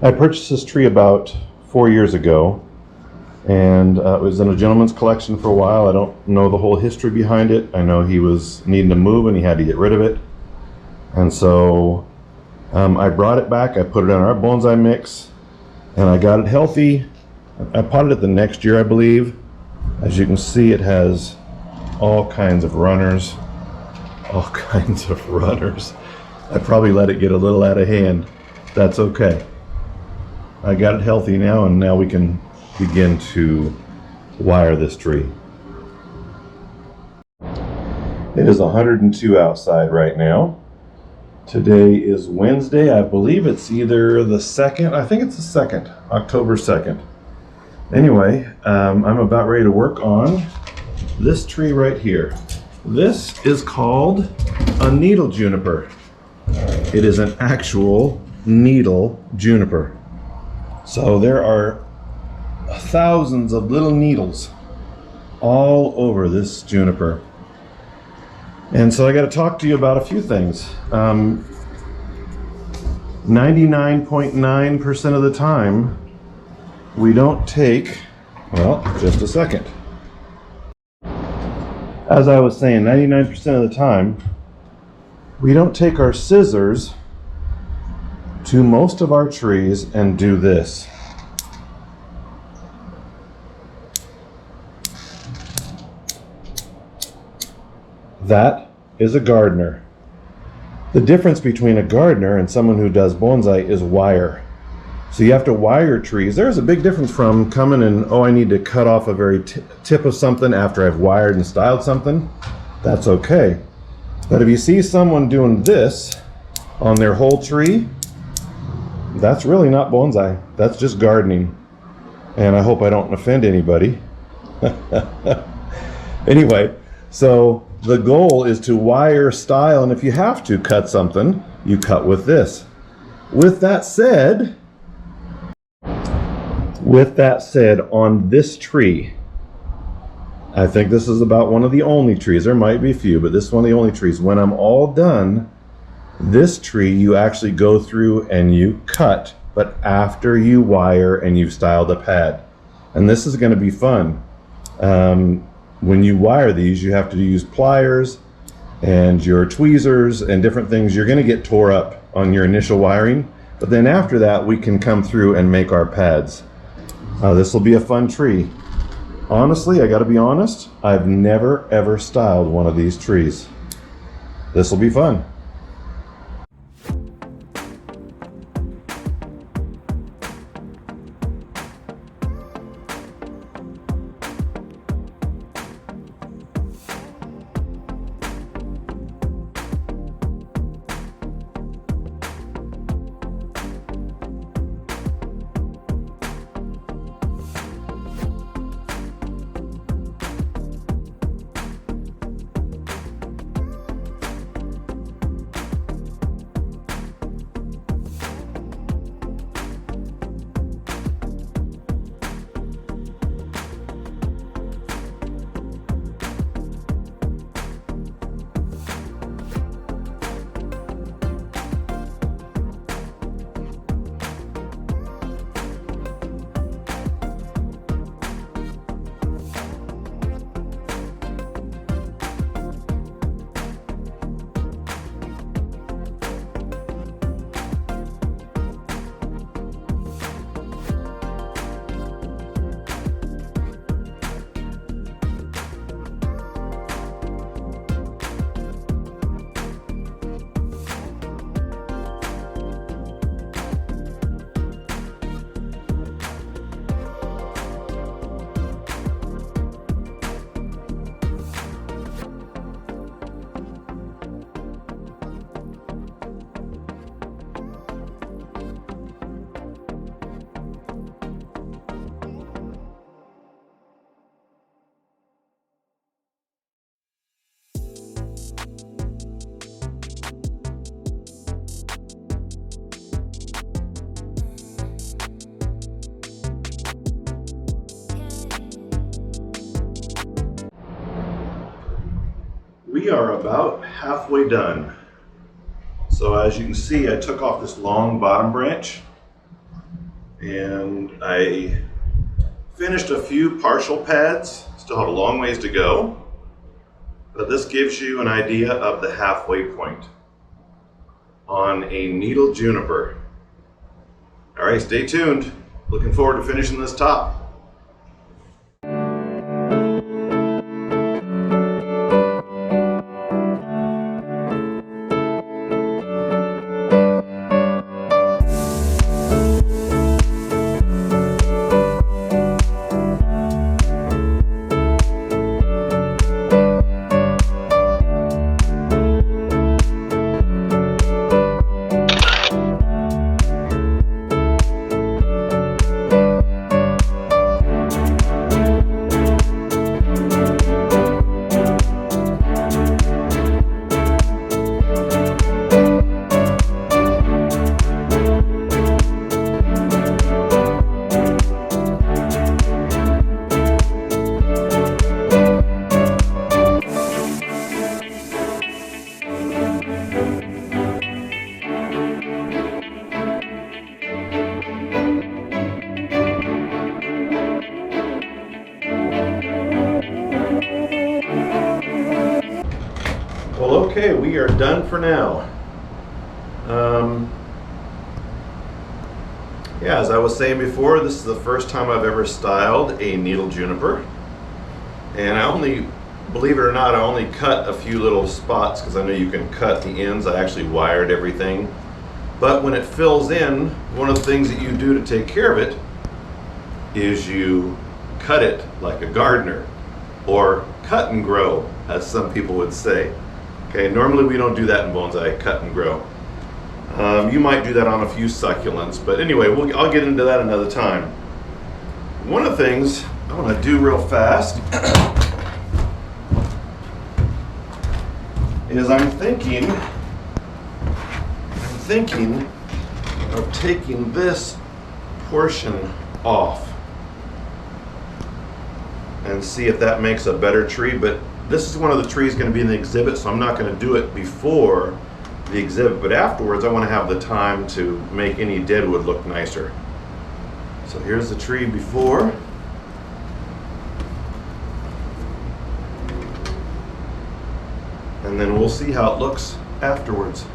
I purchased this tree about 4 years ago, and it was in a gentleman's collection for a while. I don't know the whole history behind it. I know he was needing to move and he had to get rid of it. And so I brought it back, I put it in our bonsai mix, and I got it healthy. I potted it the next year, I believe. As you can see, it has all kinds of runners. All kinds of runners. I probably let it get a little out of hand. That's okay. I got it healthy now, and now we can begin to wire this tree. It is 102 outside right now. Today is Wednesday. I believe it's either the 2nd. I think it's the 2nd, October 2nd. Anyway, I'm about ready to work on this tree right here. This is called a needle juniper. It is an actual needle juniper. So there are thousands of little needles all over this juniper. And so I got to talk to you about a few things. 99.9% of the time, we don't take, well, just a second. As I was saying, 99% of the time, we don't take our scissors to most of our trees and do this. That is a gardener. The difference between a gardener and someone who does bonsai is wire. So you have to wire trees. There's a big difference from coming and, oh, I need to cut off a very tip of something after I've wired and styled something. That's okay. But if you see someone doing this on their whole tree, that's really not bonsai. That's just gardening. And I hope I don't offend anybody. Anyway, so the goal is to wire, style, and if you have to cut something, you cut with this. With that said, on this tree, I think this is about one of the only trees, there might be a few, but this is one of the only trees. When I'm all done, this tree you actually go through and you cut, but after you wire and you've styled a pad. And this is going to be fun. When you wire these, you have to use pliers and your tweezers and different things. You're going to get tore up on your initial wiring, but then after that we can come through and make our pads. This will be a fun tree. Honestly, I got to be honest, I've never ever styled one of these trees. This will be fun. We are about halfway done. So as you can see, I took off this long bottom branch and I finished a few partial pads. Still have a long ways to go, but this gives you an idea of the halfway point on a needle juniper. All right, stay tuned. Looking forward to finishing this top. Well, okay, we are done for now. Yeah, as I was saying before, this is the first time I've ever styled a needle juniper. And I only, believe it or not, I only cut a few little spots because I know you can cut the ends. I actually wired everything. But when it fills in, one of the things that you do to take care of it is you cut it like a gardener, or cut and grow, as some people would say. Okay, normally we don't do that in bonsai, cut and grow. You might do that on a few succulents, but anyway, I'll get into that another time. One of the things I want to do real fast is I'm thinking of taking this portion off and see if that makes a better tree. But this is one of the trees going to be in the exhibit, so I'm not going to do it before the exhibit, but afterwards I want to have the time to make any deadwood look nicer. So here's the tree before. And then we'll see how it looks afterwards.